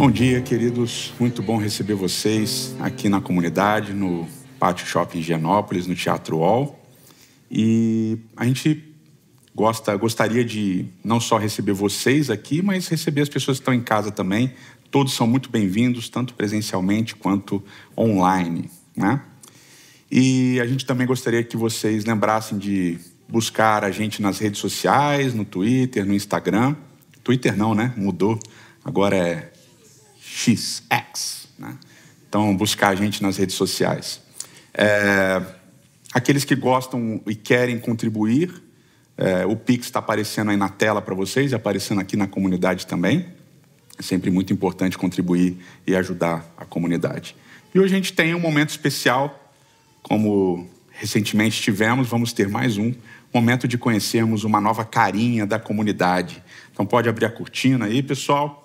Bom dia, queridos. Muito bom receber vocês aqui na comunidade, no Pátio Shopping Higienópolis, no Teatro UOL. E a gente gostaria de não só receber vocês aqui, mas receber as pessoas que estão em casa também. Todos são muito bem-vindos, tanto presencialmente quanto online, né? E a gente também gostaria que vocês lembrassem de buscar a gente nas redes sociais, no Twitter, no Instagram. Twitter não, né? Mudou. Agora é XX, né? Então, buscar a gente nas redes sociais. Aqueles que gostam e querem contribuir, o Pix está aparecendo aí na tela para vocês e aparecendo aqui na comunidade também. É sempre muito importante contribuir e ajudar a comunidade. E hoje a gente tem um momento especial, como recentemente tivemos, vamos ter mais um momento de conhecermos uma nova carinha da comunidade. Então pode abrir a cortina aí, pessoal.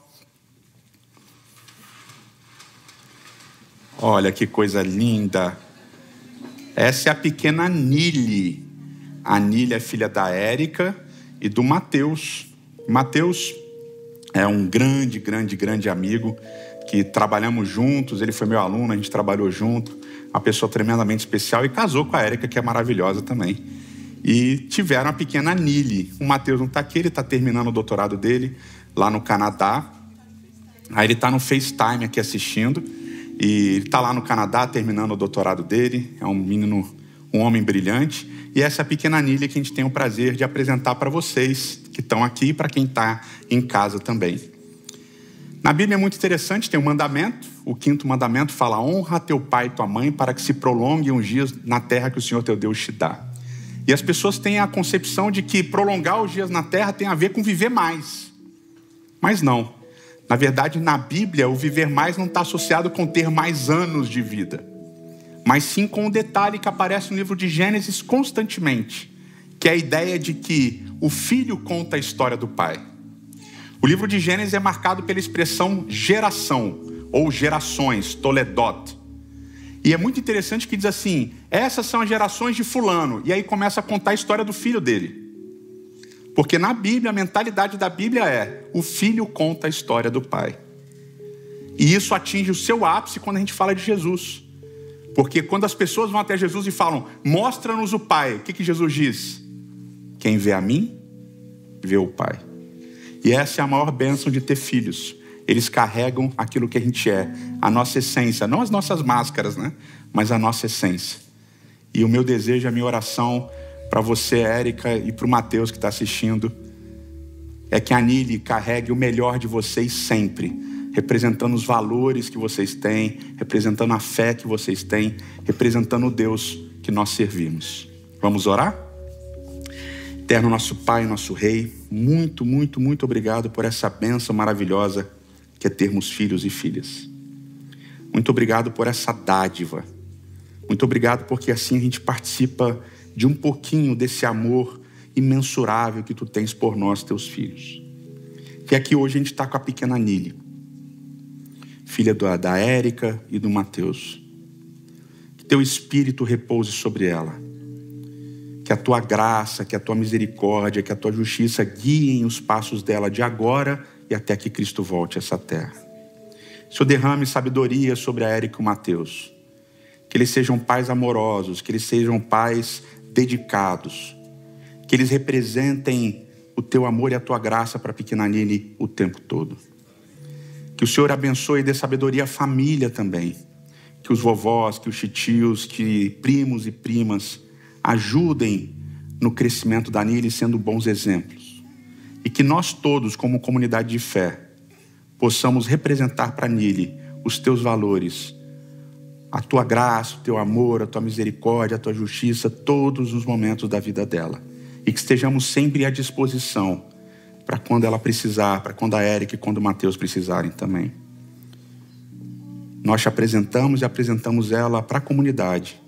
Olha que coisa linda. Essa é a pequena Nili. A Nili é filha da Érica e do Mateus. Mateus é um grande amigo que trabalhamos juntos. Ele foi meu aluno, a gente trabalhou junto. Uma pessoa tremendamente especial e casou com a Érica, que é maravilhosa também. E tiveram a pequena Nili. O Mateus não está aqui, ele está terminando o doutorado dele lá no Canadá. Aí ele está no FaceTime aqui assistindo. E ele está lá no Canadá terminando o doutorado dele. É um menino, um homem brilhante. E essa é a pequena Nili que a gente tem o prazer de apresentar para vocês que estão aqui e para quem está em casa também. Na Bíblia é muito interessante, tem um mandamento. O 5º mandamento fala: honra teu pai e tua mãe para que se prolonguem os dias na terra que o Senhor teu Deus te dá. E as pessoas têm a concepção de que prolongar os dias na terra tem a ver com viver mais. Mas não. Na verdade, na Bíblia, o viver mais não está associado com ter mais anos de vida, mas sim com um detalhe que aparece no livro de Gênesis constantemente, que é a ideia de que o filho conta a história do pai. O livro de Gênesis é marcado pela expressão geração, ou gerações, toledot. E é muito interessante que diz assim: essas são as gerações de fulano, e aí começa a contar a história do filho dele. Porque na Bíblia, a mentalidade da Bíblia é: o filho conta a história do pai. E isso atinge o seu ápice quando a gente fala de Jesus. Porque quando as pessoas vão até Jesus e falam: mostra-nos o pai, o que Jesus diz? Quem vê a mim, vê o pai. E essa é a maior bênção de ter filhos. Eles carregam aquilo que a gente é, a nossa essência, não as nossas máscaras, né? Mas a nossa essência. E o meu desejo, a minha oração para você, Érica, e para o Mateus que está assistindo, é que a Nili carregue o melhor de vocês sempre, representando os valores que vocês têm, representando a fé que vocês têm, representando o Deus que nós servimos. Vamos orar? Eterno nosso Pai, nosso Rei, muito obrigado por essa bênção maravilhosa que é termos filhos e filhas. Muito obrigado por essa dádiva. Muito obrigado porque assim a gente participa de um pouquinho desse amor imensurável que tu tens por nós, teus filhos. E aqui hoje a gente está com a pequena Nili, filha da Érica e do Mateus. Que teu Espírito repouse sobre ela. Que a tua graça, que a tua misericórdia, que a tua justiça guiem os passos dela de agora e até que Cristo volte a essa terra. Senhor, derrame sabedoria sobre a Érica e o Mateus. Que eles sejam pais amorosos, que eles sejam pais dedicados, que eles representem o teu amor e a tua graça para a pequena Nili o tempo todo. Que o Senhor abençoe e dê sabedoria à família também. Que os vovós, que os titios, que primos e primas ajudem no crescimento da Nili sendo bons exemplos. E que nós todos, como comunidade de fé, possamos representar para a Nili os teus valores, a tua graça, o teu amor, a tua misericórdia, a tua justiça, todos os momentos da vida dela. E que estejamos sempre à disposição para quando ela precisar, para quando a Érica e quando o Mateus precisarem também. Nós te apresentamos e apresentamos ela para a comunidade,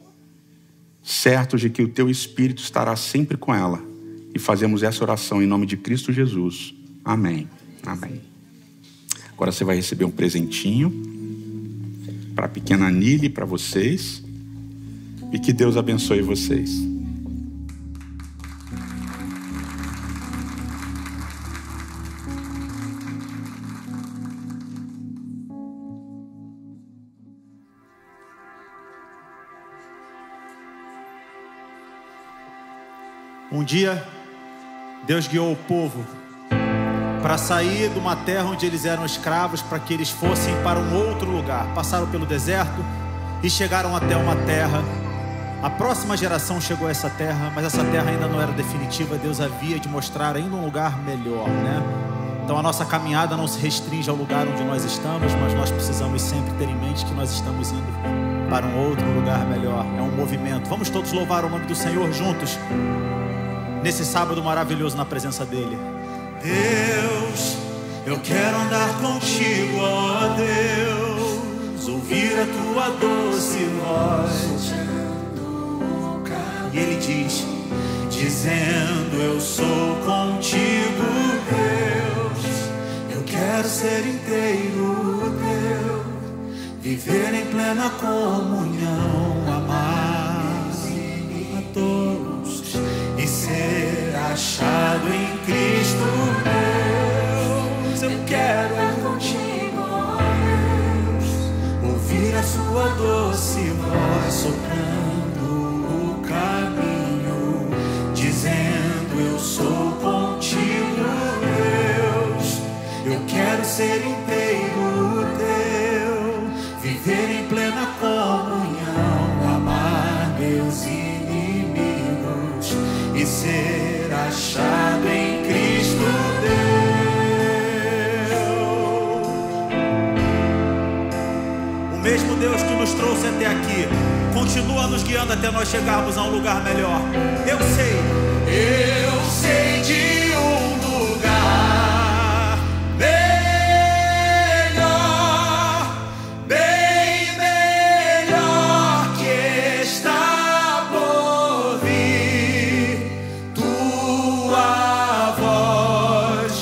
certos de que o teu Espírito estará sempre com ela. E fazemos essa oração em nome de Cristo Jesus. Amém. Amém. Agora você vai receber um presentinho para a pequena Nili, para vocês. E que Deus abençoe vocês. Um dia, Deus guiou o povo para sair de uma terra onde eles eram escravos, para que eles fossem para um outro lugar. Passaram pelo deserto e chegaram até uma terra. A próxima geração chegou a essa terra, mas essa terra ainda não era definitiva. Deus havia de mostrar ainda um lugar melhor, né? Então a nossa caminhada não se restringe ao lugar onde nós estamos, mas nós precisamos sempre ter em mente que nós estamos indo para um outro lugar melhor. É um movimento. Vamos todos louvar o nome do Senhor juntos, nesse sábado maravilhoso na presença dEle. Deus, eu quero andar contigo, ó Deus, ouvir a tua doce voz. E Ele diz, dizendo, eu sou contigo, Deus. Eu quero ser inteiro teu, viver em plena comunhão, amar a todos e ser achado em Cristo, Deus. Eu quero contigo, Deus, ouvir a sua doce voz soprando o caminho, dizendo, eu sou contigo, Deus. Eu quero ser inteiro teu, viver em plena comunhão, amar meus inimigos e ser achado em Cristo, Deus. O mesmo Deus que nos trouxe até aqui continua nos guiando até nós chegarmos a um lugar melhor. Eu sei de um lugar melhor, bem melhor, que está por vir. Tua voz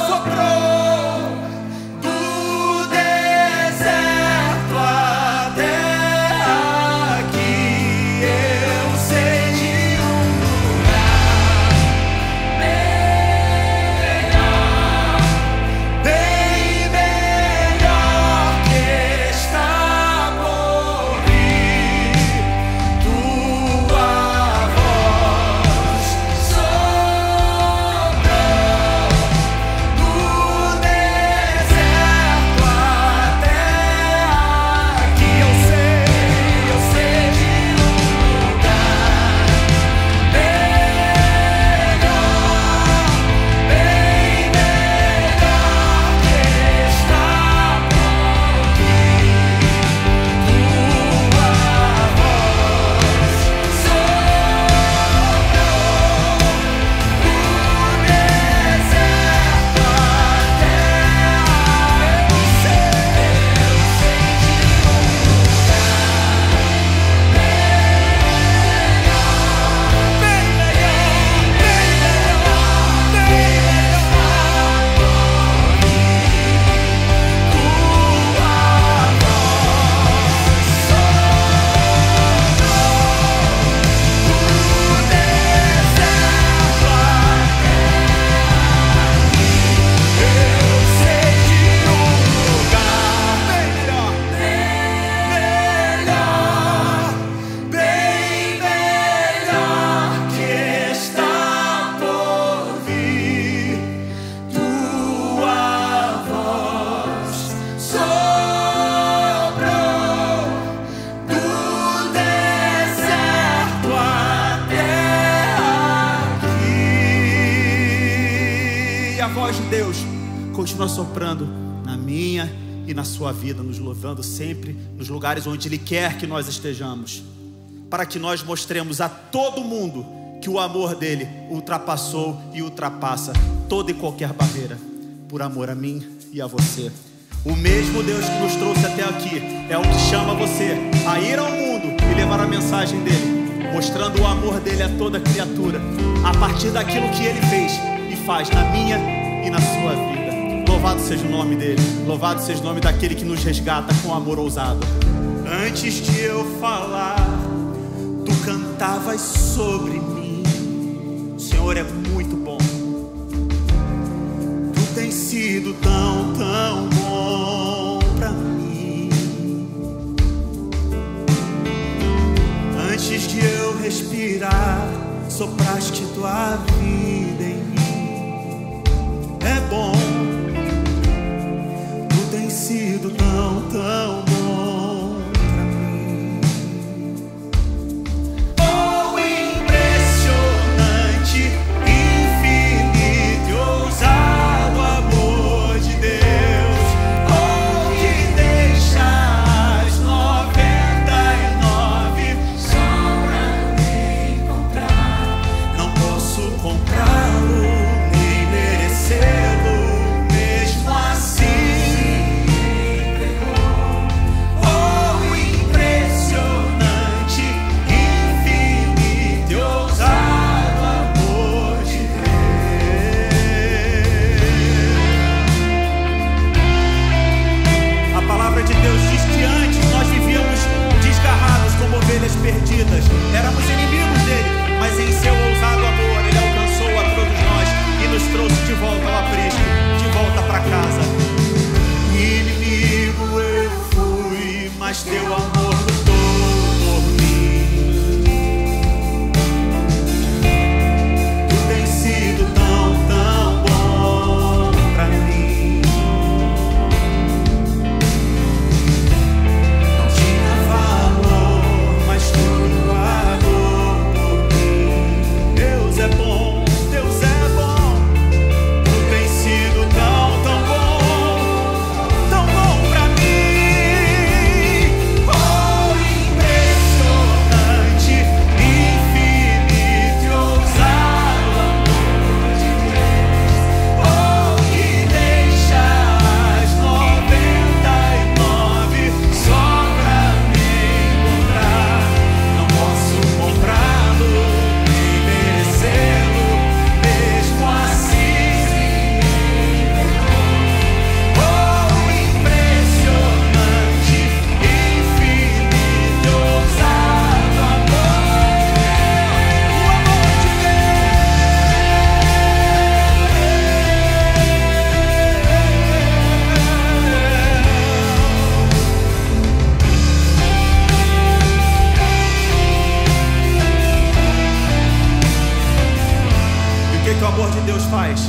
soprou do deserto até aqui. Eu sei de um lugar melhor, bem melhor, que está por vir. Tua voz soprou do deserto até aqui. Eu sei de um lugar melhor, bem melhor, que está por vir. Tua voz soprou do deserto até aqui. Eu sei de um lugar bem melhor, que está por vir. Tua voz soprou do deserto até aqui. E a voz de Deus continua soprando na minha e na sua vida, nos louvando sempre nos lugares onde Ele quer que nós estejamos, para que nós mostremos a todo mundo que o amor dele ultrapassou e ultrapassa toda e qualquer barreira, por amor a mim e a você. O mesmo Deus que nos trouxe até aqui é o que chama você a ir ao mundo e levar a mensagem dele, mostrando o amor dele a toda criatura, a partir daquilo que ele fez e faz na minha e na sua vida. Louvado seja o nome dele, louvado seja o nome daquele que nos resgata com amor ousado. Antes de eu falar, tu cantavas sobre mim. O Senhor é muito bom. Tu tens sido tão, tão bom pra mim. Antes Antes de eu respirar, sopraste tua vida em mim. É bom, tu tens sido tão, tão bom pra mim. Oh, impressionante, infinito e ousado amor de Deus. Oh, que deixa as 99 só pra me encontrar. Não posso comprá-lo, nem merecê-lo, mesmo assim entregou. Oh, impressionante, infinito e ousado amor de Deus. A palavra de Deus diz que antes nós vivíamos desgarrados como ovelhas perdidas. Éramos inimigos dele, mas em seu ousado amor ele alcançou a todos nós e nos trouxe de volta ao aprisco, de volta para casa. Inimigo eu fui, mas teu amor lutou por mim. Tu tens sido tão, tão bom pra mim. Não tinha valor, mas tu pagou por mim. Deus é bom, Deus é bom. Tu tens sido tão, tão bom pra mim. Oh, impressionante, infinito e ousado amor de Deus. Oh, que deixa as 99 só pra me encontrar. Não posso comprá-lo, nem merecê-lo, mesmo assim entregou. Oh, impressionante, infinito e ousado amor de E o que o amor de Deus faz?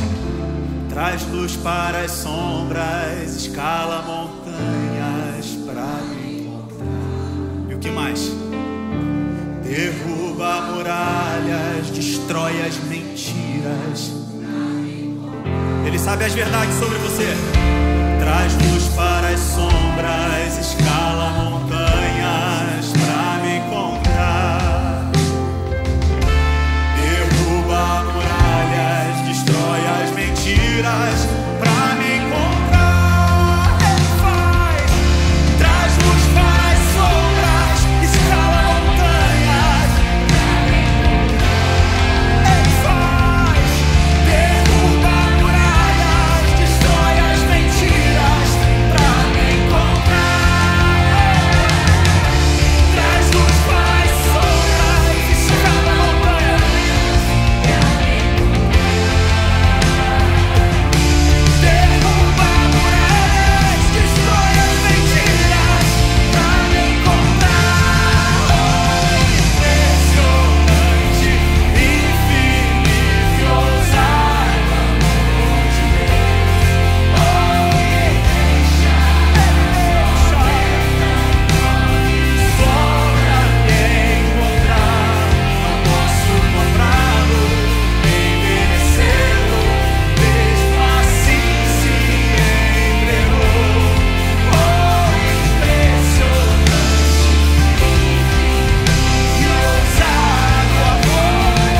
Traz luz para as sombras, escala montanhas para me encontrar. E o que mais? Derruba muralhas, destrói as mentiras. Ele sabe as verdades sobre você. Traz luz para as sombras, escala montanhas para me encontrar. Derruba muralhas, destrói as mentiras pra me encontrar. Ele faz, traz luz para as sombras, escala montanhas pra me encontrar. Ele faz, derruba muralhas, destrói as mentiras pra me encontrar. Traz luz para as sombras, escala montanhas. Derruba muralhas, destrói as mentiras pra me encontrar. Impressionante, infinito e ousado amor de Deus. Oh, que deixa só pra me encontrar. Não posso comprá-lo, nem merecê-lo, mesmo assim se entregou. Oh, impressionante e ousado amor de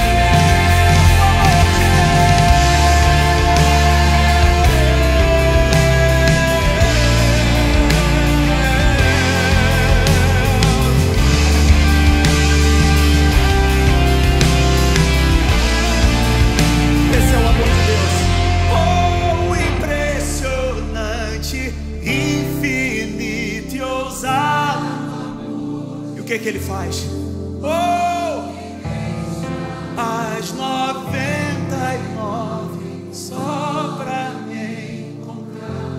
Esse é o amor de Deus. Oh, impressionante, infinito e ousado. E o que ele faz? Oh, as 99 só pra me encontrar.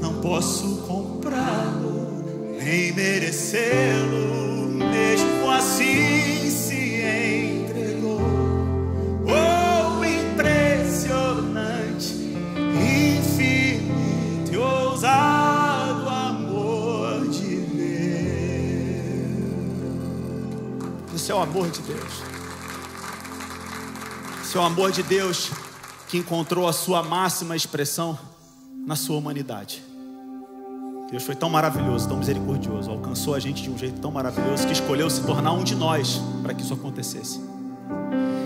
Não posso comprá-lo, nem merecê-lo, mesmo assim Esse é o amor de Deus. Esse é o amor de Deus que encontrou a sua máxima expressão na sua humanidade. Deus foi tão maravilhoso, tão misericordioso, alcançou a gente de um jeito tão maravilhoso que escolheu se tornar um de nós para que isso acontecesse.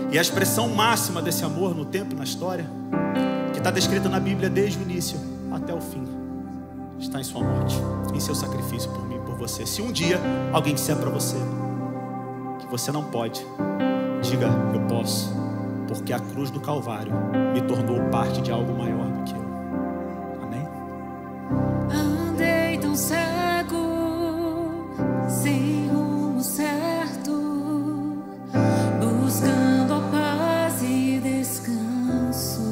E a expressão máxima desse amor no tempo e na história, que está descrita na Bíblia desde o início até o fim, está em sua morte, em seu sacrifício por mim e por você. Se um dia alguém disser para você que você não pode, diga: eu posso, porque a cruz do Calvário me tornou parte de algo maior do que eu. Amém? Andei tão cego, sem rumo certo, buscando a paz e descanso.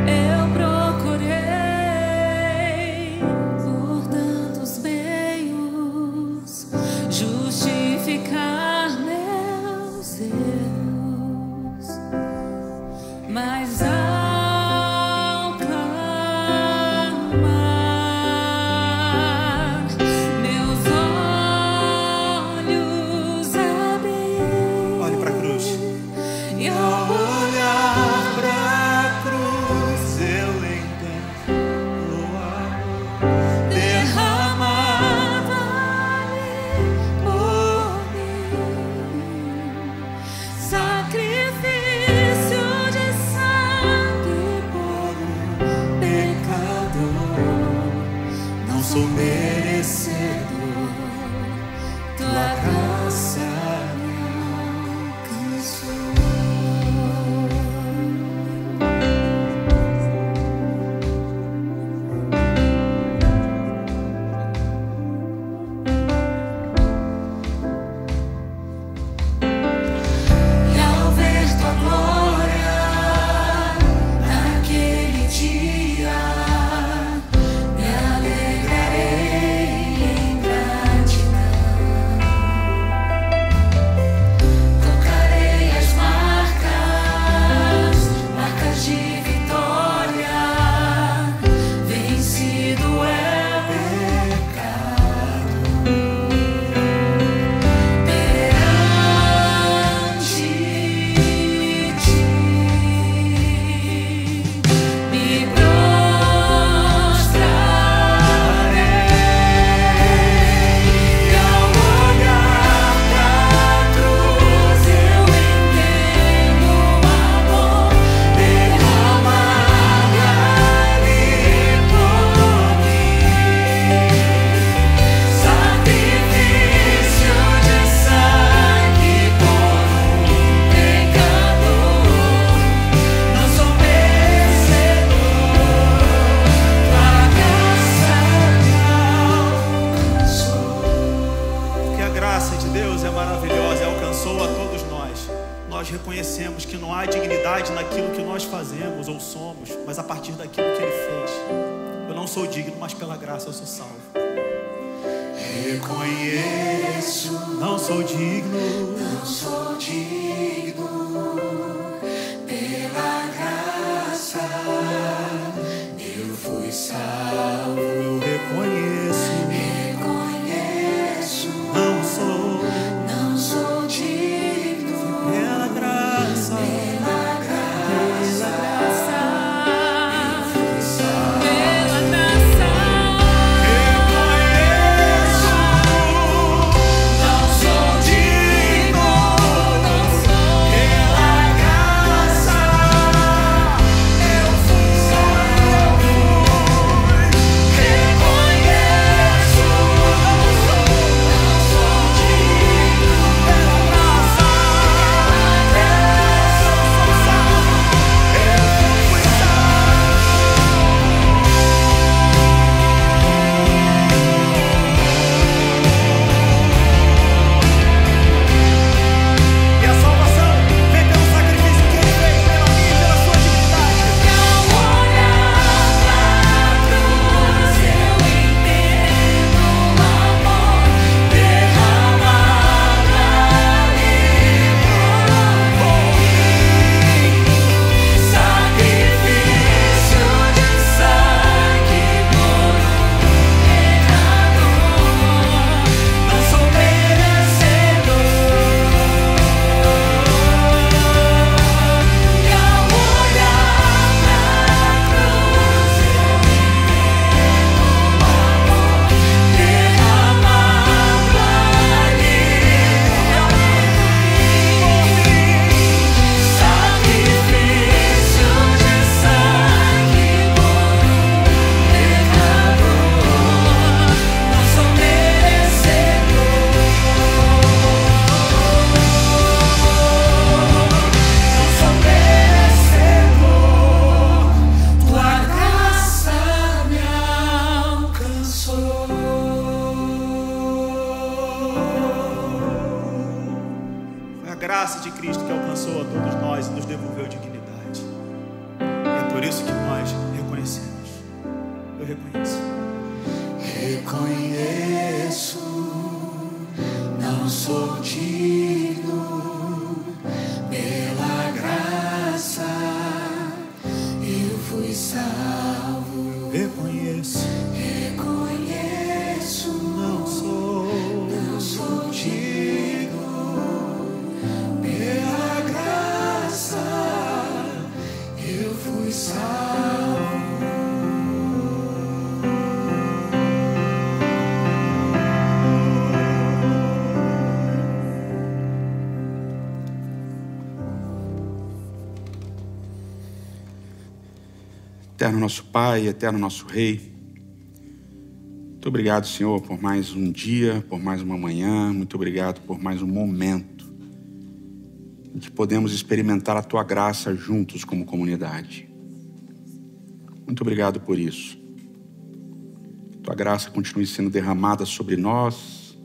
Eu procurei por tantos meios justificar meus erros, mas ao clamar, meus olhos abri. Olhe para a cruz. E ao Olhar pra cruz, eu entendo o amor derramado por mim, sacrifício de sangue por pecador. Não sou merecedor, tua graça me alcançou. E ao ver tua glória naquele dia, me alegrarei em gratidão. Tocarei as marcas, marcas de vitória. Vencido é o pecado. Perante ti me prostrarei. E ao olhar pra cruz, eu entendo o amor derramado ali por mim, sacrifício de sangue por pecador. Não sou merecedor, tua graça me alcançou. Porque a graça de Deus é maravilhosa e alcançou a todos nós. Nós reconhecemos que não há dignidade naquilo que nós fazemos ou somos, mas a partir daquilo que Ele fez. Eu não sou digno, mas pela graça eu sou salvo. reconheço. Não sou digno, Não sou digno, pela graça eu fui salvo. eu reconheço. Reconheço, Não sou não sou digno, pela graça. pela graça Pela graça, reconheço. Não sou digno, não Eu reconheço. Reconheço, não sou digno, pela graça eu fui salvo. Reconheço, não sou digno, pela graça eu fui salvo. Eterno nosso Pai, eterno nosso Rei, muito obrigado, Senhor, por mais um dia, por mais uma manhã, muito obrigado por mais um momento em que podemos experimentar a Tua graça juntos como comunidade. Muito obrigado por isso. Tua graça continue sendo derramada sobre nós,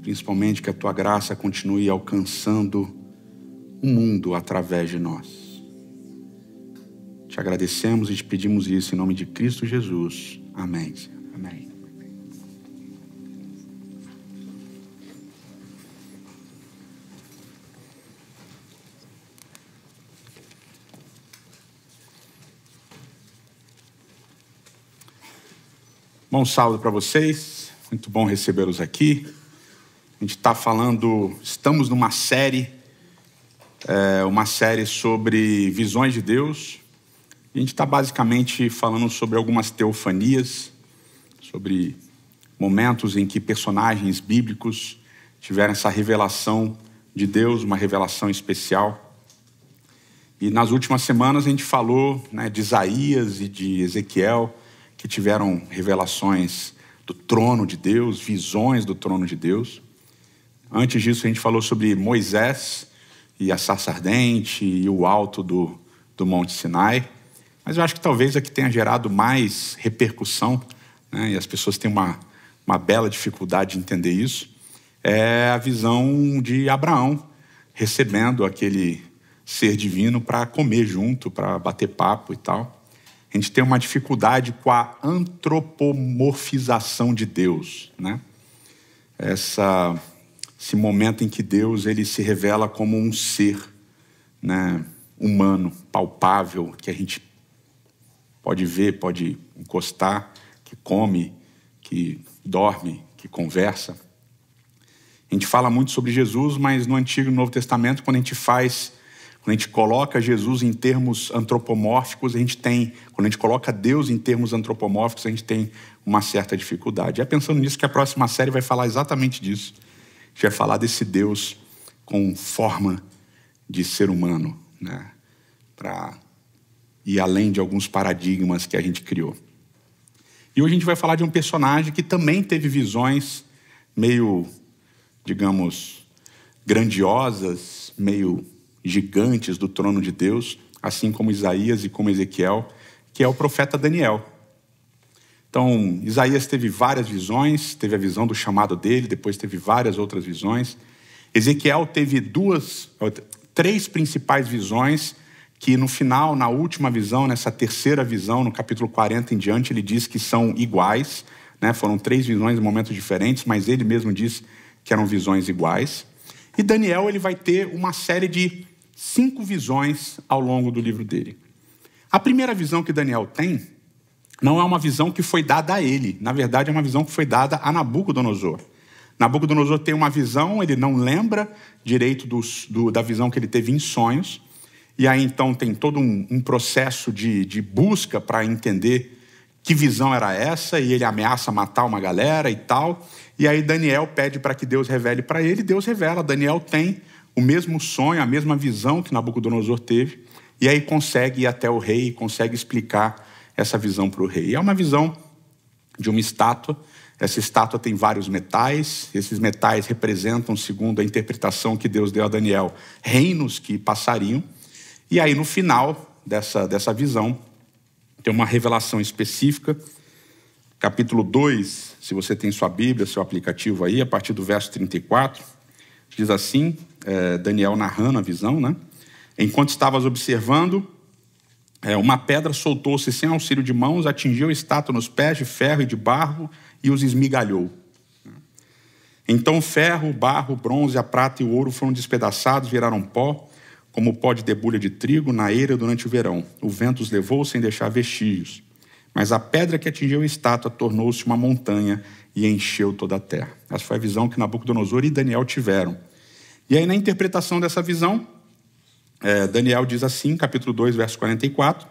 principalmente que a Tua graça continue alcançando o mundo através de nós. Te agradecemos e te pedimos isso em nome de Cristo Jesus. Amém. Amém. Bom sábado para vocês. Muito bom recebê-los aqui. A gente está estamos numa série sobre visões de Deus. A gente está basicamente falando sobre algumas teofanias, sobre momentos em que personagens bíblicos tiveram essa revelação de Deus, uma revelação especial. E nas últimas semanas a gente falou, de Isaías e de Ezequiel, que tiveram revelações do trono de Deus, visões do trono de Deus. Antes disso a gente falou sobre Moisés e a sarça ardente e o alto do Monte Sinai. Mas eu acho que talvez a que tenha gerado mais repercussão, e as pessoas têm uma bela dificuldade de entender isso, é a visão de Abraão recebendo aquele ser divino para comer junto, para bater papo e tal. A gente tem uma dificuldade com a antropomorfização de Deus, Esse momento em que Deus ele se revela como um ser, humano, palpável, que a gente pode ver, pode encostar, que come, que dorme, que conversa. A gente fala muito sobre Jesus, mas no Antigo e no Novo Testamento, quando a gente coloca Jesus em termos antropomórficos, quando a gente coloca Deus em termos antropomórficos, a gente tem uma certa dificuldade. É pensando nisso que a próxima série vai falar exatamente disso. A gente vai falar desse Deus com forma de ser humano, para ir além de alguns paradigmas que a gente criou. E hoje a gente vai falar de um personagem que também teve visões meio, digamos, grandiosas, meio gigantes do trono de Deus, assim como Isaías e como Ezequiel, que é o profeta Daniel. Então, Isaías teve várias visões, teve a visão do chamado dele, depois teve várias outras visões. Ezequiel teve três principais visões, que no final, na última visão, nessa terceira visão, no capítulo 40 em diante, ele diz que são iguais, Foram três visões em momentos diferentes, mas ele mesmo diz que eram visões iguais. E Daniel ele vai ter uma série de 5 visões ao longo do livro dele. A primeira visão que Daniel tem não é uma visão que foi dada a ele. Na verdade, é uma visão que foi dada a Nabucodonosor. Nabucodonosor tem uma visão, ele não lembra direito da visão que ele teve em sonhos. E aí, então, tem todo um processo de busca para entender que visão era essa, e ele ameaça matar uma galera e tal. E aí Daniel pede para que Deus revele para ele, e Deus revela. Daniel tem o mesmo sonho, a mesma visão que Nabucodonosor teve, e aí consegue ir até o rei, consegue explicar essa visão para o rei. E é uma visão de uma estátua. Essa estátua tem vários metais, esses metais representam, segundo a interpretação que Deus deu a Daniel, reinos que passariam. E aí, no final dessa visão, tem uma revelação específica. Capítulo 2, se você tem sua Bíblia, seu aplicativo aí, a partir do verso 34, diz assim, Daniel narrando a visão, Enquanto estavas observando, uma pedra soltou-se sem auxílio de mãos, atingiu a estátua nos pés de ferro e de barro e os esmigalhou. Então o ferro, o barro, o bronze, a prata e o ouro foram despedaçados, viraram pó, como pó de debulha de trigo na eira durante o verão. O vento os levou sem deixar vestígios. Mas a pedra que atingiu a estátua tornou-se uma montanha e encheu toda a terra. Essa foi a visão que Nabucodonosor e Daniel tiveram. E aí, na interpretação dessa visão, Daniel diz assim, capítulo 2, verso 44,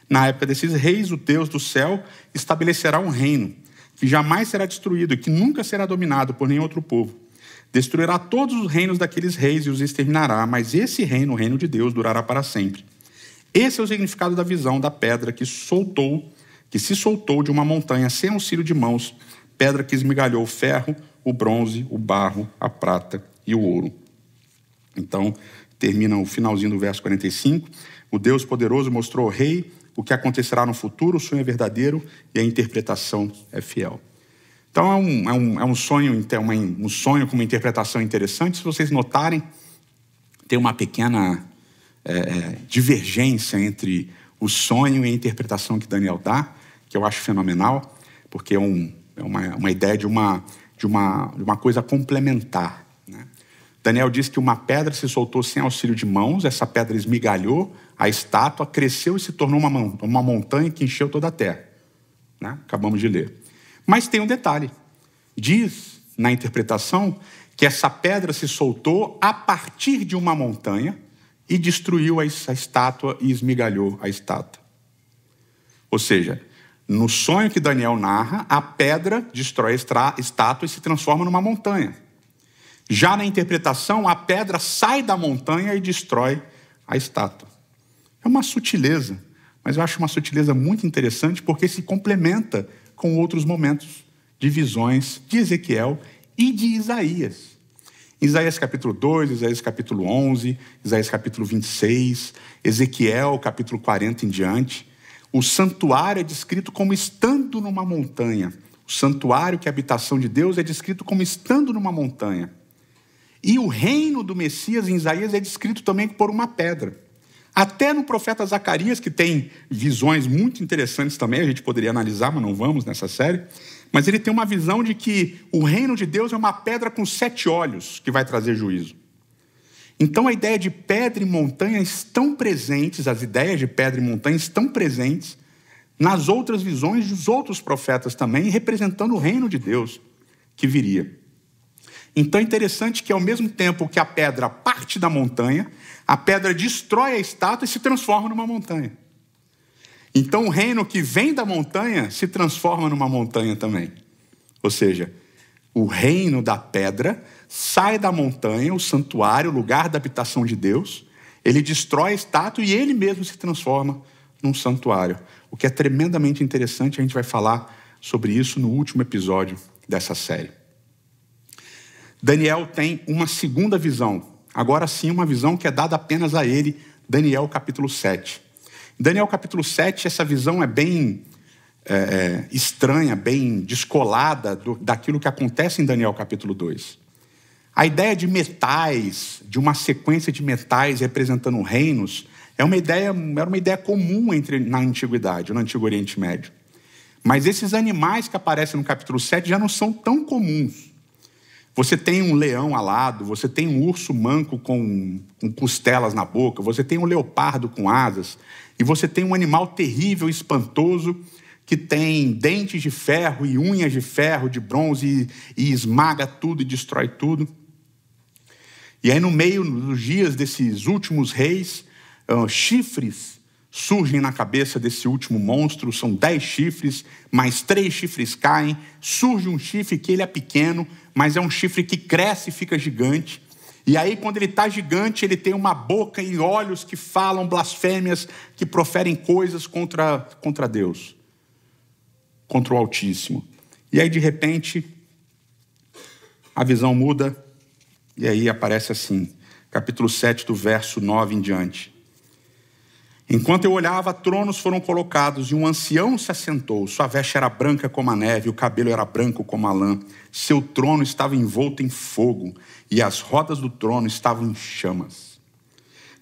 na época desses reis, o Deus do céu estabelecerá um reino que jamais será destruído e que nunca será dominado por nenhum outro povo. Destruirá todos os reinos daqueles reis e os exterminará, mas esse reino, o reino de Deus, durará para sempre. Esse é o significado da visão da pedra que se soltou de uma montanha sem auxílio de mãos, pedra que esmigalhou o ferro, o bronze, o barro, a prata e o ouro. Então, termina o finalzinho do verso 45. O Deus poderoso mostrou ao rei o que acontecerá no futuro, o sonho é verdadeiro e a interpretação é fiel. Então, é um sonho com uma interpretação interessante. Se vocês notarem, tem uma pequena divergência entre o sonho e a interpretação que Daniel dá, que eu acho fenomenal, porque é uma ideia de uma coisa complementar, né? Daniel diz que uma pedra se soltou sem auxílio de mãos, essa pedra esmigalhou a estátua, cresceu e se tornou uma montanha que encheu toda a terra, né? Acabamos de ler. Mas tem um detalhe. Diz na interpretação que essa pedra se soltou a partir de uma montanha e destruiu a estátua e esmigalhou a estátua. Ou seja, no sonho que Daniel narra, a pedra destrói a estátua e se transforma numa montanha. Já na interpretação, a pedra sai da montanha e destrói a estátua. É uma sutileza, mas eu acho uma sutileza muito interessante porque se complementa com outros momentos de visões de Ezequiel e de Isaías. Isaías capítulo 2, Isaías capítulo 11, Isaías capítulo 26, Ezequiel capítulo 40 em diante. O santuário é descrito como estando numa montanha. O santuário, que é a habitação de Deus, é descrito como estando numa montanha. E o reino do Messias em Isaías é descrito também por uma pedra. Até no profeta Zacarias, que tem visões muito interessantes também, a gente poderia analisar, mas não vamos nessa série. Mas ele tem uma visão de que o reino de Deus é uma pedra com 7 olhos que vai trazer juízo. Então a ideia de pedra e montanha estão presentes, as ideias de pedra e montanha estão presentes nas outras visões dos outros profetas também, representando o reino de Deus que viria. Então é interessante que ao mesmo tempo que a pedra parte da montanha, a pedra destrói a estátua e se transforma numa montanha. Então o reino que vem da montanha se transforma numa montanha também. Ou seja, o reino da pedra sai da montanha, o santuário, o lugar da habitação de Deus, ele destrói a estátua e ele mesmo se transforma num santuário. O que é tremendamente interessante, a gente vai falar sobre isso no último episódio dessa série. Daniel tem uma segunda visão, agora sim uma visão que é dada apenas a ele, Daniel capítulo 7. Em Daniel capítulo 7, essa visão é bem estranha, bem descolada daquilo que acontece em Daniel capítulo 2. A ideia de metais, de uma sequência de metais representando reinos, era uma ideia comum na antiguidade, no Antigo Oriente Médio. Mas esses animais que aparecem no capítulo 7 já não são tão comuns. Você tem um leão alado, você tem um urso manco com costelas na boca, você tem um leopardo com asas, e você tem um animal terrível, espantoso, que tem dentes de ferro e unhas de ferro, de bronze, e esmaga tudo e destrói tudo. E aí no meio dos dias desses últimos reis, chifres surgem na cabeça desse último monstro, são 10 chifres, mais 3 chifres caem, surge um chifre que ele é pequeno, mas é um chifre que cresce e fica gigante. E aí quando ele está gigante, ele tem uma boca e olhos que falam blasfêmias, que proferem coisas contra Deus, contra o Altíssimo. E aí de repente, a visão muda, e aí aparece assim, capítulo 7 do verso 9 em diante. Enquanto eu olhava, tronos foram colocados e um ancião se assentou. Sua veste era branca como a neve, o cabelo era branco como a lã. Seu trono estava envolto em fogo e as rodas do trono estavam em chamas.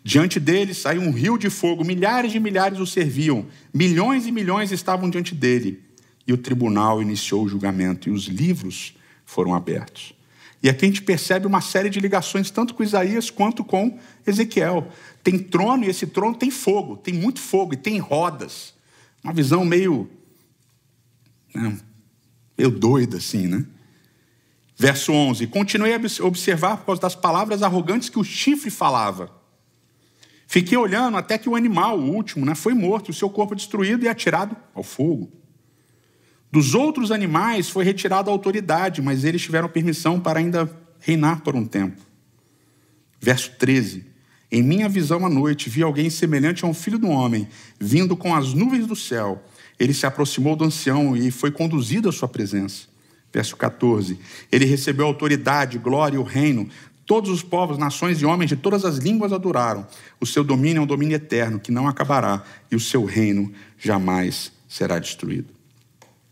Diante dele saiu um rio de fogo, milhares de milhares o serviam, milhões e milhões estavam diante dele. E o tribunal iniciou o julgamento, e os livros foram abertos. E aqui a gente percebe uma série de ligações, tanto com Isaías quanto com Ezequiel. Tem trono, e esse trono tem fogo, tem muito fogo, e tem rodas. Uma visão meio doida assim, né? Verso 11, continuei a observar por causa das palavras arrogantes que o chifre falava. Fiquei olhando até que o animal, o último, foi morto, o seu corpo destruído e atirado ao fogo. Dos outros animais foi retirada a autoridade, mas eles tiveram permissão para ainda reinar por um tempo. Verso 13, em minha visão à noite vi alguém semelhante a um filho do homem, vindo com as nuvens do céu. Ele se aproximou do ancião e foi conduzido à sua presença. Verso 14, ele recebeu autoridade, glória e o reino. Todos os povos, nações e homens de todas as línguas adoraram. O seu domínio é um domínio eterno, que não acabará, e o seu reino jamais será destruído.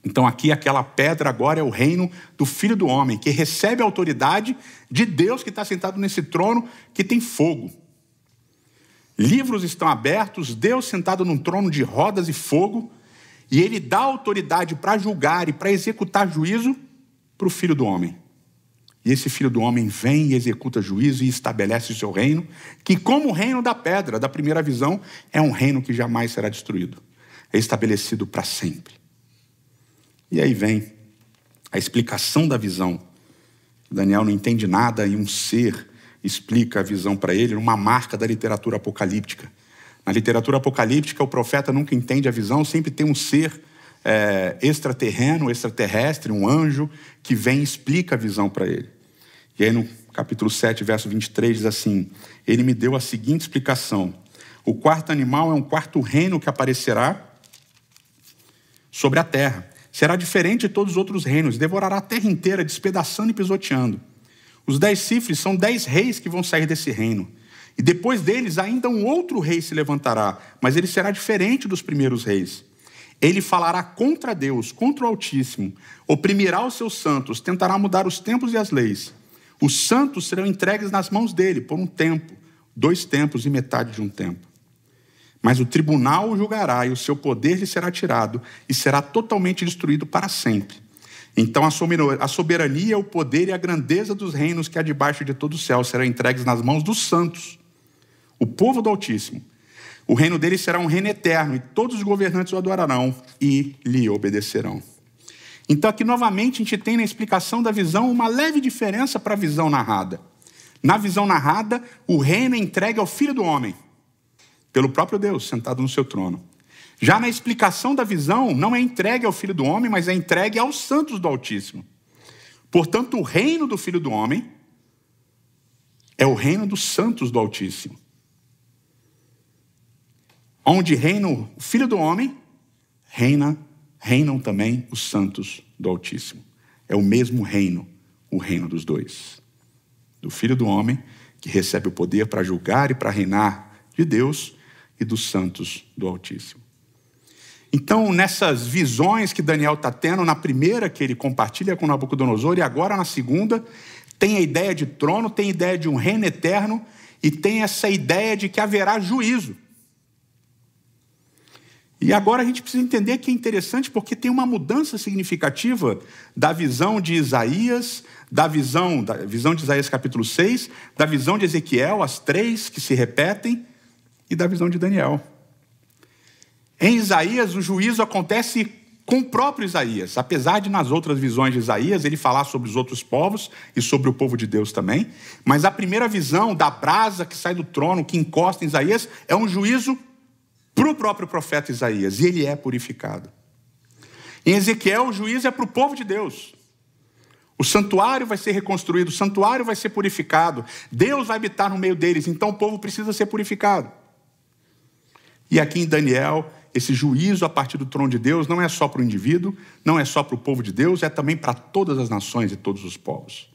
Então aqui aquela pedra agora é o reino do Filho do Homem, que recebe a autoridade de Deus que está sentado nesse trono, que tem fogo. Livros estão abertos, Deus sentado num trono de rodas e fogo, e ele dá autoridade para julgar e para executar juízo para o Filho do Homem. E esse Filho do Homem vem e executa juízo e estabelece o seu reino, que como o reino da pedra, da primeira visão, é um reino que jamais será destruído. É estabelecido para sempre. E aí vem a explicação da visão. Daniel não entende nada e um ser explica a visão para ele, uma marca da literatura apocalíptica. Na literatura apocalíptica, o profeta nunca entende a visão, sempre tem um ser extraterreno, extraterrestre, um anjo, que vem e explica a visão para ele. E aí no capítulo 7, verso 23, diz assim, ele me deu a seguinte explicação. O quarto animal é um quarto reino que aparecerá sobre a terra. Será diferente de todos os outros reinos, devorará a terra inteira, despedaçando e pisoteando. Os 10 chifres são 10 reis que vão sair desse reino. E depois deles ainda um outro rei se levantará, mas ele será diferente dos primeiros reis. Ele falará contra Deus, contra o Altíssimo, oprimirá os seus santos, tentará mudar os tempos e as leis. Os santos serão entregues nas mãos dele por um tempo, 2 tempos e metade de um tempo. Mas o tribunal o julgará e o seu poder lhe será tirado e será totalmente destruído para sempre. Então a soberania, o poder e a grandeza dos reinos que há debaixo de todo o céu serão entregues nas mãos dos santos, o povo do Altíssimo. O reino dele será um reino eterno, e todos os governantes o adorarão e lhe obedecerão. Então aqui novamente a gente tem na explicação da visão uma leve diferença para a visão narrada. Na visão narrada, o reino é entregue ao Filho do Homem, pelo próprio Deus, sentado no seu trono. Já na explicação da visão, não é entregue ao Filho do Homem, mas é entregue aos santos do Altíssimo. Portanto, o reino do Filho do Homem é o reino dos santos do Altíssimo. Onde reina o Filho do Homem, reinam também os santos do Altíssimo. É o mesmo reino, o reino dos dois. Do Filho do Homem, que recebe o poder para julgar e para reinar de Deus, e dos santos do Altíssimo. Então, nessas visões que Daniel está tendo, na primeira que ele compartilha com Nabucodonosor, e agora na segunda, tem a ideia de trono, tem a ideia de um reino eterno, e tem essa ideia de que haverá juízo. E agora a gente precisa entender que é interessante porque tem uma mudança significativa da visão de Isaías, da visão de Isaías capítulo 6, da visão de Ezequiel, as 3 que se repetem, e da visão de Daniel. Em Isaías, o juízo acontece com o próprio Isaías, apesar de nas outras visões de Isaías ele falar sobre os outros povos e sobre o povo de Deus também, mas a primeira visão da brasa que sai do trono, que encosta em Isaías, é um juízo para o próprio profeta Isaías, e ele é purificado. Em Ezequiel, o juízo é para o povo de Deus. O santuário vai ser reconstruído, o santuário vai ser purificado, Deus vai habitar no meio deles, então o povo precisa ser purificado. E aqui em Daniel, esse juízo a partir do trono de Deus não é só para o indivíduo, não é só para o povo de Deus, é também para todas as nações e todos os povos.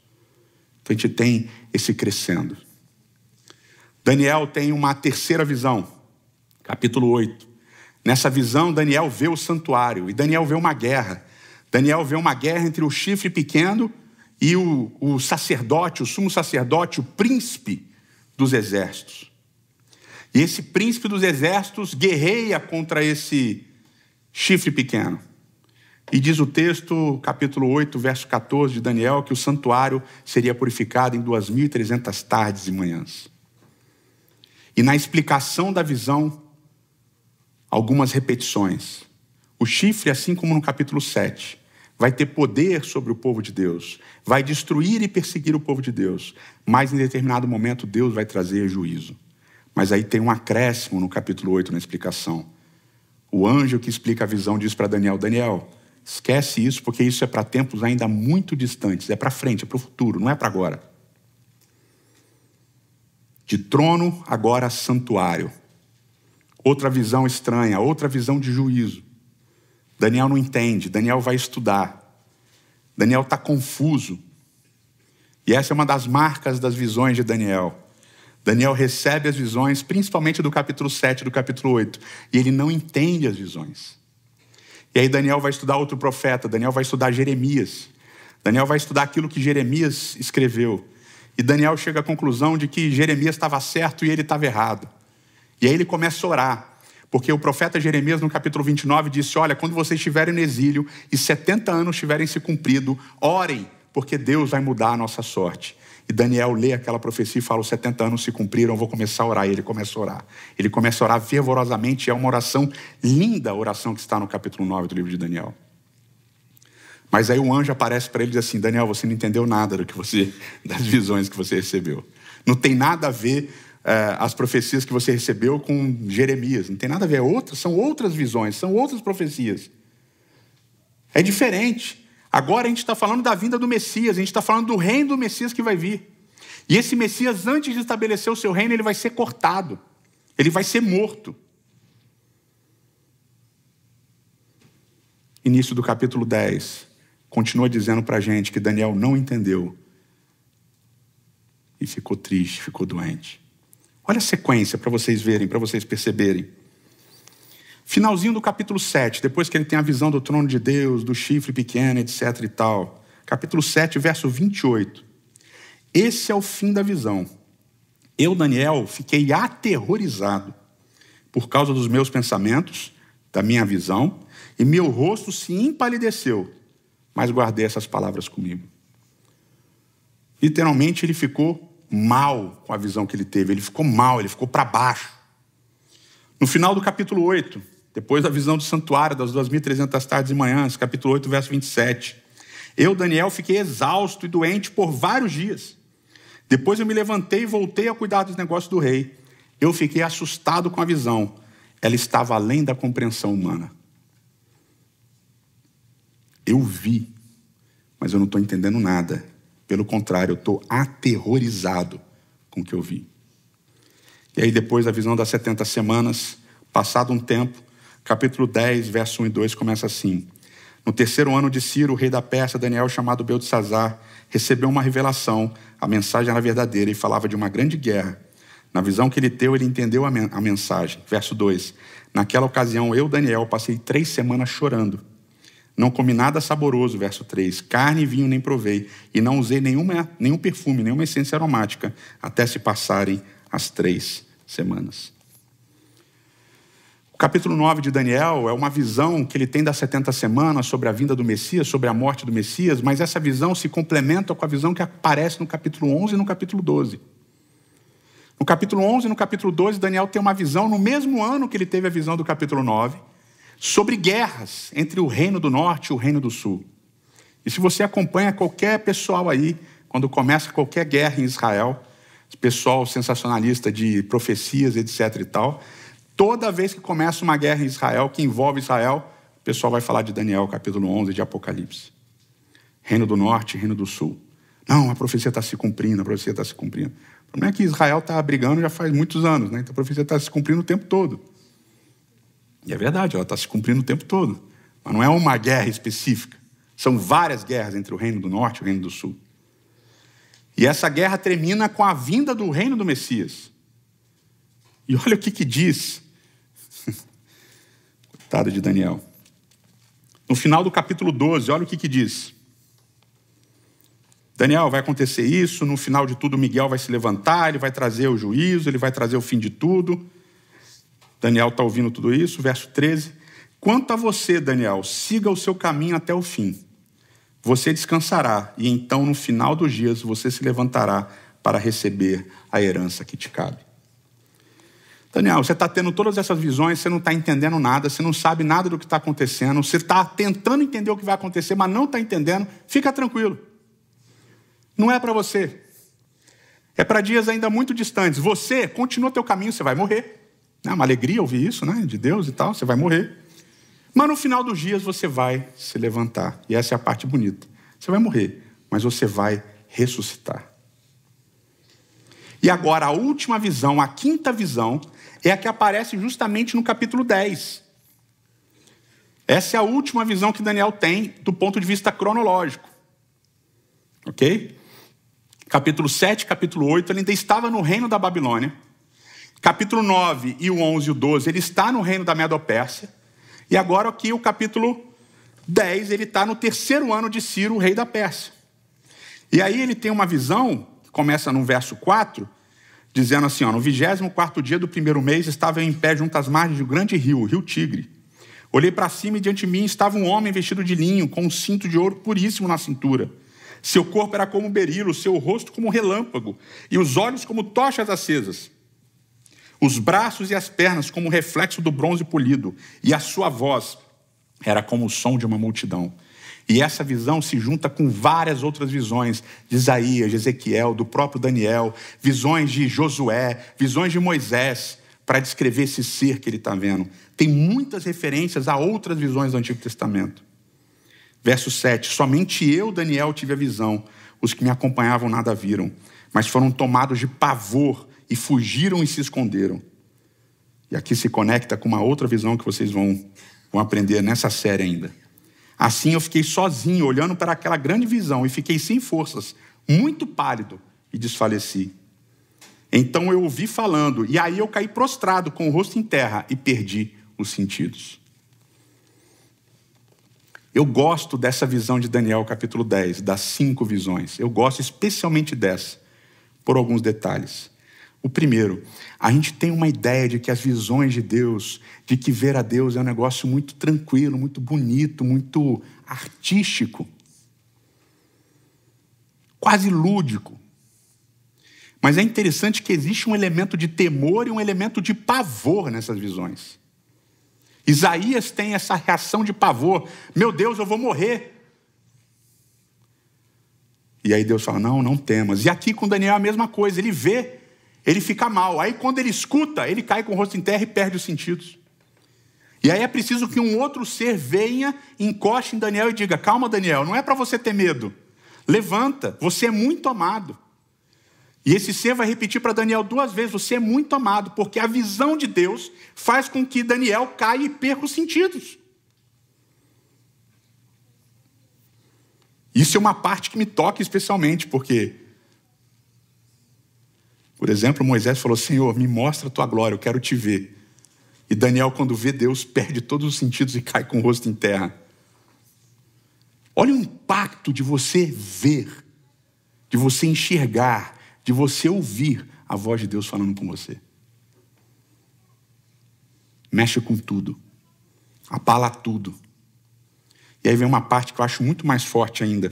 Então a gente tem esse crescendo. Daniel tem uma terceira visão. Capítulo 8. Nessa visão, Daniel vê o santuário e Daniel vê uma guerra. Daniel vê uma guerra entre o chifre pequeno e o sacerdote, o sumo sacerdote, o príncipe dos exércitos. E esse príncipe dos exércitos guerreia contra esse chifre pequeno. E diz o texto, capítulo 8, verso 14 de Daniel, que o santuário seria purificado em 2.300 tardes e manhãs. E na explicação da visão, algumas repetições. O chifre, assim como no capítulo 7, vai ter poder sobre o povo de Deus, vai destruir e perseguir o povo de Deus, mas em determinado momento Deus vai trazer juízo. Mas aí tem um acréscimo no capítulo 8 na explicação. O anjo que explica a visão diz para Daniel: Daniel, esquece isso, porque isso é para tempos ainda muito distantes, é para frente, é para o futuro, não é para agora. De trono, agora santuário. Outra visão estranha, outra visão de juízo. Daniel não entende, Daniel vai estudar. Daniel está confuso. E essa é uma das marcas das visões de Daniel. Daniel recebe as visões, principalmente do capítulo 7 e do capítulo 8. E ele não entende as visões. E aí Daniel vai estudar outro profeta, Daniel vai estudar Jeremias. Daniel vai estudar aquilo que Jeremias escreveu. E Daniel chega à conclusão de que Jeremias estava certo e ele estava errado. E aí ele começa a orar. Porque o profeta Jeremias, no capítulo 29, disse: olha, quando vocês estiverem no exílio e 70 anos tiverem se cumprido, orem, porque Deus vai mudar a nossa sorte. E Daniel lê aquela profecia e fala: os 70 anos se cumpriram, eu vou começar a orar. E ele começa a orar. Ele começa a orar fervorosamente. É uma oração linda, a oração que está no capítulo 9 do livro de Daniel. Mas aí o anjo aparece para ele e diz assim: Daniel, você não entendeu nada das visões que você recebeu. Não tem nada a ver as profecias que você recebeu com Jeremias. Não tem nada a ver. São outras visões, são outras profecias. É diferente. Agora a gente está falando da vinda do Messias, a gente está falando do reino do Messias que vai vir. E esse Messias, antes de estabelecer o seu reino, ele vai ser cortado. Ele vai ser morto. Início do capítulo 10, continua dizendo para a gente que Daniel não entendeu. E ficou triste, ficou doente. Olha a sequência para vocês verem, para vocês perceberem. Finalzinho do capítulo 7, depois que ele tem a visão do trono de Deus, do chifre pequeno, etc e tal. Capítulo 7, verso 28. Esse é o fim da visão. Eu, Daniel, fiquei aterrorizado por causa dos meus pensamentos, da minha visão, e meu rosto se empalideceu, mas guardei essas palavras comigo. Literalmente ele ficou mal com a visão que ele teve. Ele ficou mal, ele ficou para baixo. No final do capítulo 8, depois da visão do santuário, das 2.300 tardes e manhãs, capítulo 8, verso 27. Eu, Daniel, fiquei exausto e doente por vários dias. Depois eu me levantei e voltei a cuidar dos negócios do rei. Eu fiquei assustado com a visão. Ela estava além da compreensão humana. Eu vi, mas eu não estou entendendo nada. Pelo contrário, eu estou aterrorizado com o que eu vi. E aí depois da visão das 70 semanas, passado um tempo, capítulo 10, verso 1 e 2, começa assim. No terceiro ano de Ciro, o rei da Pérsia, Daniel, chamado Beltesazar, recebeu uma revelação. A mensagem era verdadeira e falava de uma grande guerra. Na visão que ele teve, ele entendeu a mensagem. Verso 2. Naquela ocasião, eu, Daniel, passei 3 semanas chorando. Não comi nada saboroso, verso 3. Carne e vinho nem provei. E não usei nenhum perfume, nenhuma essência aromática, até se passarem as 3 semanas. O capítulo 9 de Daniel é uma visão que ele tem das 70 semanas sobre a vinda do Messias, sobre a morte do Messias, mas essa visão se complementa com a visão que aparece no capítulo 11 e no capítulo 12. No capítulo 11 e no capítulo 12, Daniel tem uma visão, no mesmo ano que ele teve a visão do capítulo 9, sobre guerras entre o reino do norte e o reino do sul. E se você acompanha qualquer pessoal aí, quando começa qualquer guerra em Israel, pessoal sensacionalista de profecias, etc e tal, toda vez que começa uma guerra em Israel, que envolve Israel, o pessoal vai falar de Daniel, capítulo 11 de Apocalipse. Reino do norte e reino do sul. Não, a profecia está se cumprindo, a profecia está se cumprindo. O problema é que Israel está brigando já faz muitos anos, né? Então a profecia está se cumprindo o tempo todo. E é verdade, ela está se cumprindo o tempo todo. Mas não é uma guerra específica. São várias guerras entre o reino do norte e o reino do sul. E essa guerra termina com a vinda do reino do Messias. E olha o que diz. Coitado de Daniel. No final do capítulo 12, olha o que diz. Daniel, vai acontecer isso, no final de tudo Miguel vai se levantar, ele vai trazer o juízo, ele vai trazer o fim de tudo. Daniel está ouvindo tudo isso, verso 13. Quanto a você, Daniel, siga o seu caminho até o fim. Você descansará, e então, no final dos dias, você se levantará para receber a herança que te cabe. Daniel, você está tendo todas essas visões, você não está entendendo nada, você não sabe nada do que está acontecendo, você está tentando entender o que vai acontecer, mas não está entendendo. Fica tranquilo. Não é para você. É para dias ainda muito distantes. Você continua teu caminho, você vai morrer. É uma alegria ouvir isso, né? De Deus e tal, você vai morrer. Mas no final dos dias você vai se levantar. E essa é a parte bonita. Você vai morrer, mas você vai ressuscitar. E agora a última visão, a quinta visão, é a que aparece justamente no capítulo 10. Essa é a última visão que Daniel tem do ponto de vista cronológico. Ok? Capítulo 7, capítulo 8, ele ainda estava no reino da Babilônia. Capítulo 9 e o 11 e o 12, ele está no reino da Medo-Pérsia. E agora aqui o capítulo 10, ele está no 3º ano de Ciro, o rei da Pérsia. E aí ele tem uma visão, que começa no verso 4, dizendo assim, ó, no 24º dia do 1º mês, estava eu em pé junto às margens de um grande rio, o rio Tigre. Olhei para cima e diante de mim estava um homem vestido de linho, com um cinto de ouro puríssimo na cintura. Seu corpo era como berilo, seu rosto como relâmpago, e os olhos como tochas acesas. Os braços e as pernas como o reflexo do bronze polido, e a sua voz era como o som de uma multidão. E essa visão se junta com várias outras visões de Isaías, de Ezequiel, do próprio Daniel, visões de Josué, visões de Moisés, para descrever esse ser que ele está vendo. Tem muitas referências a outras visões do Antigo Testamento. Verso 7, somente eu, Daniel, tive a visão, os que me acompanhavam nada viram, mas foram tomados de pavor e fugiram e se esconderam. E aqui se conecta com uma outra visão que vocês vão aprender nessa série ainda. Assim eu fiquei sozinho, olhando para aquela grande visão, e fiquei sem forças, muito pálido, e desfaleci. Então eu ouvi falando, e aí eu caí prostrado, com o rosto em terra, e perdi os sentidos. Eu gosto dessa visão de Daniel, capítulo 10, das 5 visões. Eu gosto especialmente dessa, por alguns detalhes. O primeiro, a gente tem uma ideia de que as visões de Deus, de que ver a Deus é um negócio muito tranquilo, muito bonito, muito artístico, quase lúdico. Mas é interessante que existe um elemento de temor e um elemento de pavor nessas visões. Isaías tem essa reação de pavor. Meu Deus, eu vou morrer. E aí Deus fala, não temas. E aqui com Daniel é a mesma coisa. Ele vê, ele fica mal. Aí quando ele escuta, ele cai com o rosto em terra e perde os sentidos. E aí é preciso que um outro ser venha, encoste em Daniel e diga, calma Daniel, não é para você ter medo. Levanta, você é muito amado. E esse ser vai repetir para Daniel 2 vezes, você é muito amado, porque a visão de Deus faz com que Daniel caia e perca os sentidos. Isso é uma parte que me toca especialmente, porque, por exemplo, Moisés falou, Senhor, me mostra a tua glória, eu quero te ver. E Daniel, quando vê Deus, perde todos os sentidos e cai com o rosto em terra. Olha o impacto de você ver, de você enxergar, de você ouvir a voz de Deus falando com você. Mexe com tudo. Abala tudo. E aí vem uma parte que eu acho muito mais forte ainda.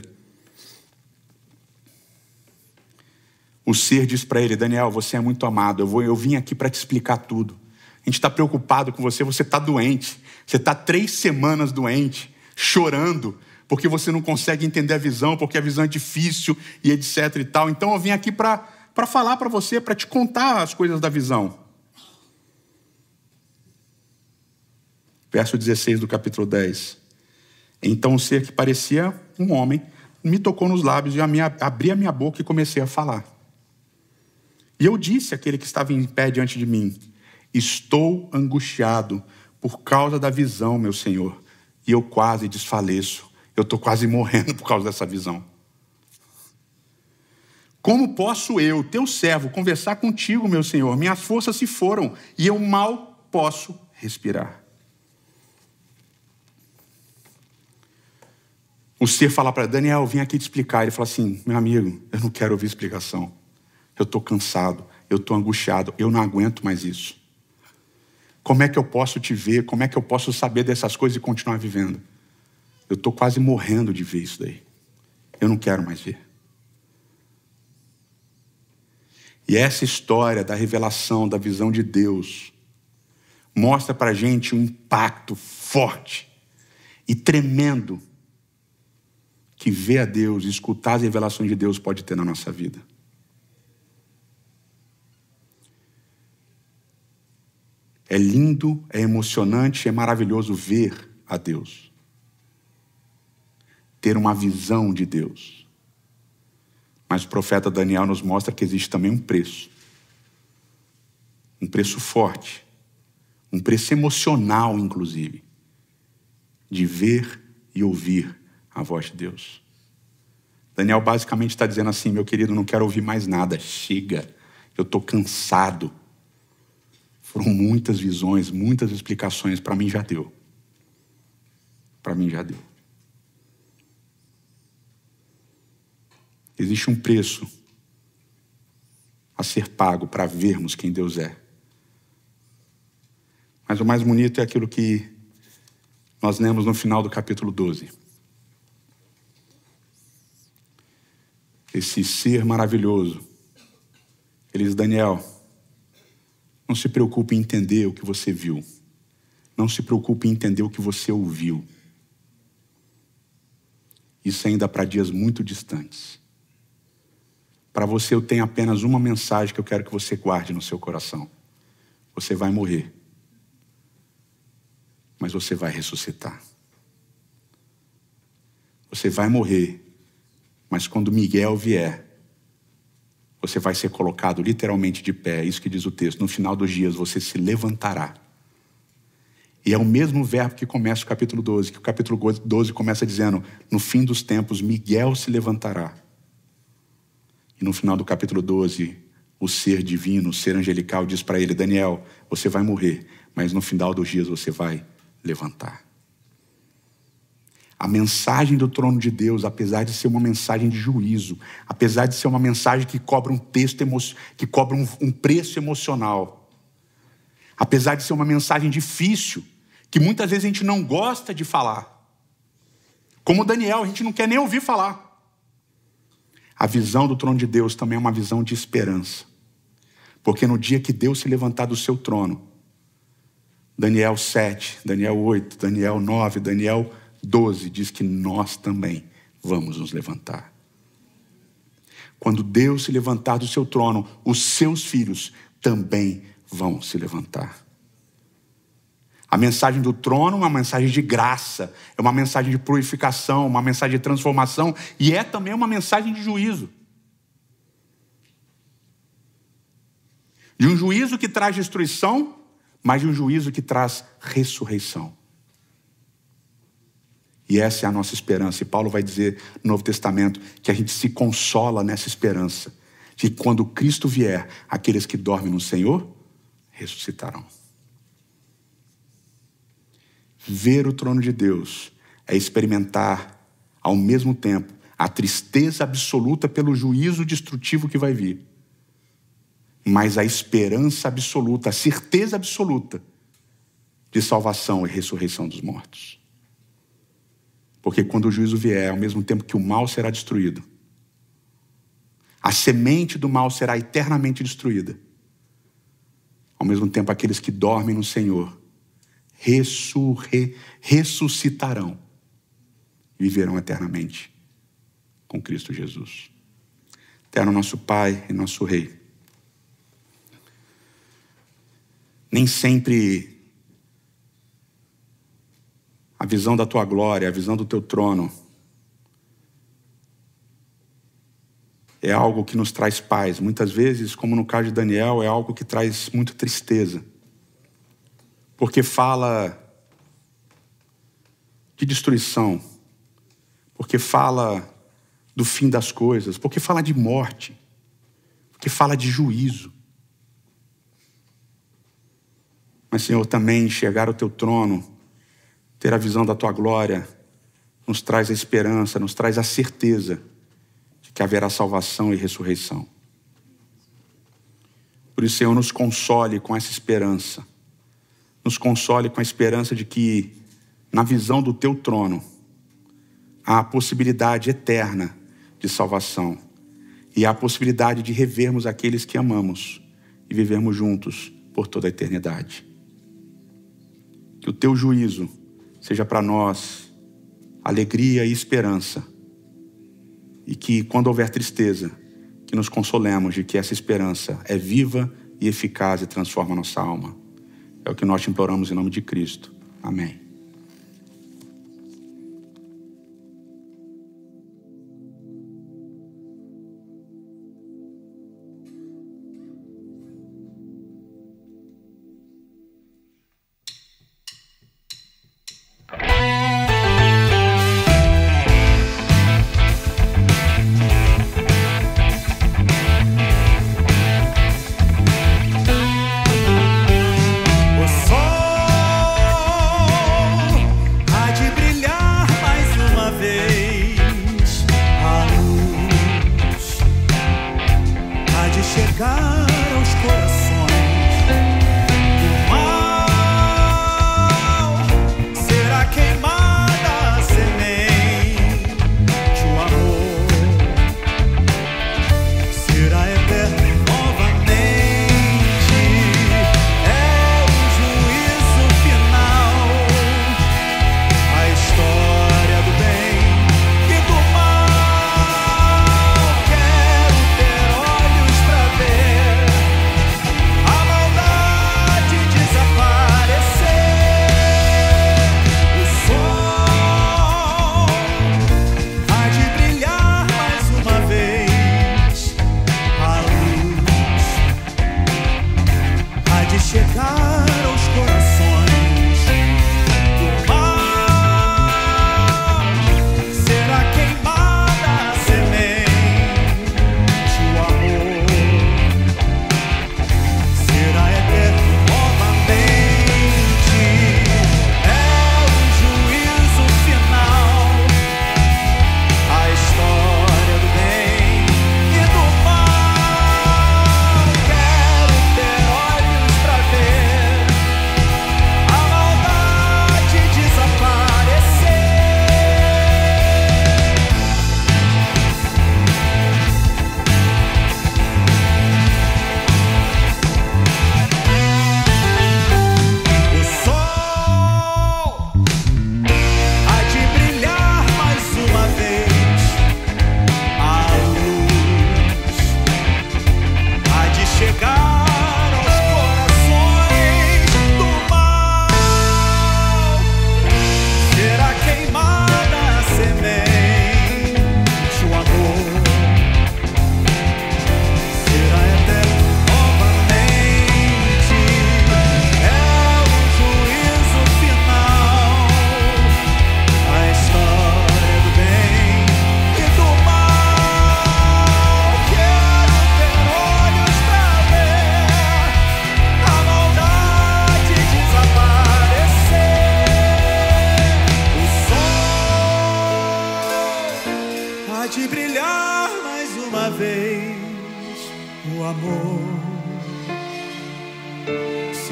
O ser diz para ele, Daniel, você é muito amado, eu vim aqui para te explicar tudo. A gente está preocupado com você, você está doente. Você está 3 semanas doente, chorando, porque você não consegue entender a visão, porque a visão é difícil e etc e tal. Então eu vim aqui para falar para você, para te contar as coisas da visão. Verso 16 do capítulo 10. Então o ser que parecia um homem me tocou nos lábios e abri a minha boca e comecei a falar. E eu disse àquele que estava em pé diante de mim, estou angustiado por causa da visão, meu Senhor, e eu quase desfaleço. Eu estou quase morrendo por causa dessa visão. Como posso eu, teu servo, conversar contigo, meu Senhor? Minhas forças se foram e eu mal posso respirar. O ser fala para Daniel, vim aqui te explicar. Ele fala assim, meu amigo, eu não quero ouvir explicação. Eu estou cansado, eu estou angustiado, eu não aguento mais isso. Como é que eu posso te ver? Como é que eu posso saber dessas coisas e continuar vivendo? Eu estou quase morrendo de ver isso daí. Eu não quero mais ver. E essa história da revelação, da visão de Deus, mostra para a gente um impacto forte e tremendo que ver a Deus, escutar as revelações de Deus pode ter na nossa vida. É lindo, é emocionante, é maravilhoso ver a Deus. Ter uma visão de Deus. Mas o profeta Daniel nos mostra que existe também um preço. Um preço forte. Um preço emocional, inclusive. De ver e ouvir a voz de Deus. Daniel basicamente está dizendo assim: meu querido, não quero ouvir mais nada. Chega. Eu estou cansado. Foram muitas visões, muitas explicações. Para mim já deu. Para mim já deu. Existe um preço a ser pago para vermos quem Deus é. Mas o mais bonito é aquilo que nós lemos no final do capítulo 12. Esse ser maravilhoso. Ele diz: Daniel, não se preocupe em entender o que você viu. Não se preocupe em entender o que você ouviu. Isso ainda para dias muito distantes. Para você eu tenho apenas uma mensagem que eu quero que você guarde no seu coração. Você vai morrer. Mas você vai ressuscitar. Você vai morrer. Mas quando Miguel vier, você vai ser colocado literalmente de pé. É isso que diz o texto. No final dos dias você se levantará. E é o mesmo verbo que começa o capítulo 12. Que o capítulo 12 começa dizendo: no fim dos tempos Miguel se levantará. E no final do capítulo 12, o ser divino, o ser angelical diz para ele: Daniel, você vai morrer, mas no final dos dias você vai levantar. A mensagem do trono de Deus, apesar de ser uma mensagem de juízo, apesar de ser uma mensagem que cobra um texto, que cobra um preço emocional, apesar de ser uma mensagem difícil, que muitas vezes a gente não gosta de falar, como Daniel, a gente não quer nem ouvir falar. A visão do trono de Deus também é uma visão de esperança. Porque no dia que Deus se levantar do seu trono, Daniel 7, Daniel 8, Daniel 9, Daniel 12, diz que nós também vamos nos levantar. Quando Deus se levantar do seu trono, os seus filhos também vão se levantar. A mensagem do trono é uma mensagem de graça, é uma mensagem de purificação, uma mensagem de transformação e é também uma mensagem de juízo. De um juízo que traz destruição, mas de um juízo que traz ressurreição. E essa é a nossa esperança. E Paulo vai dizer no Novo Testamento que a gente se consola nessa esperança, de que quando Cristo vier, aqueles que dormem no Senhor ressuscitarão. Ver o trono de Deus é experimentar, ao mesmo tempo, a tristeza absoluta pelo juízo destrutivo que vai vir, mas a esperança absoluta, a certeza absoluta de salvação e ressurreição dos mortos. Porque quando o juízo vier, ao mesmo tempo que o mal será destruído, a semente do mal será eternamente destruída. Ao mesmo tempo, aqueles que dormem no Senhor ressuscitarão e viverão eternamente com Cristo Jesus. Eterno nosso Pai e nosso Rei, nem sempre a visão da Tua glória, a visão do Teu trono é algo que nos traz paz. Muitas vezes, como no caso de Daniel, é algo que traz muita tristeza. Porque fala de destruição, porque fala do fim das coisas, porque fala de morte, porque fala de juízo. Mas, Senhor, também chegar ao Teu trono, ter a visão da Tua glória, nos traz a esperança, nos traz a certeza de que haverá salvação e ressurreição. Por isso, Senhor, nos console com essa esperança. nos console com a esperança de que, na visão do teu trono, há a possibilidade eterna de salvação e há a possibilidade de revermos aqueles que amamos e vivermos juntos por toda a eternidade. Que o teu juízo seja para nós alegria e esperança, e que, quando houver tristeza, que nos consolemos de que essa esperança é viva e eficaz e transforma a nossa alma. É o que nós te imploramos em nome de Cristo. Amém.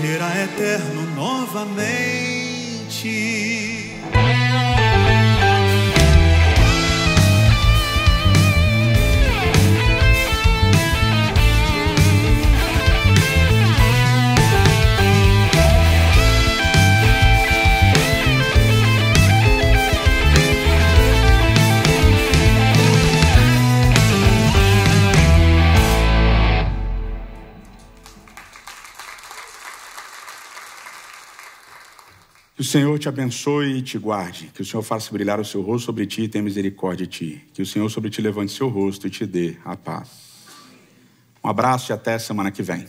será eterno novamente. Que o Senhor te abençoe e te guarde. Que o Senhor faça brilhar o seu rosto sobre ti e tenha misericórdia de ti. Que o Senhor sobre ti levante seu rosto e te dê a paz. Um abraço e até semana que vem.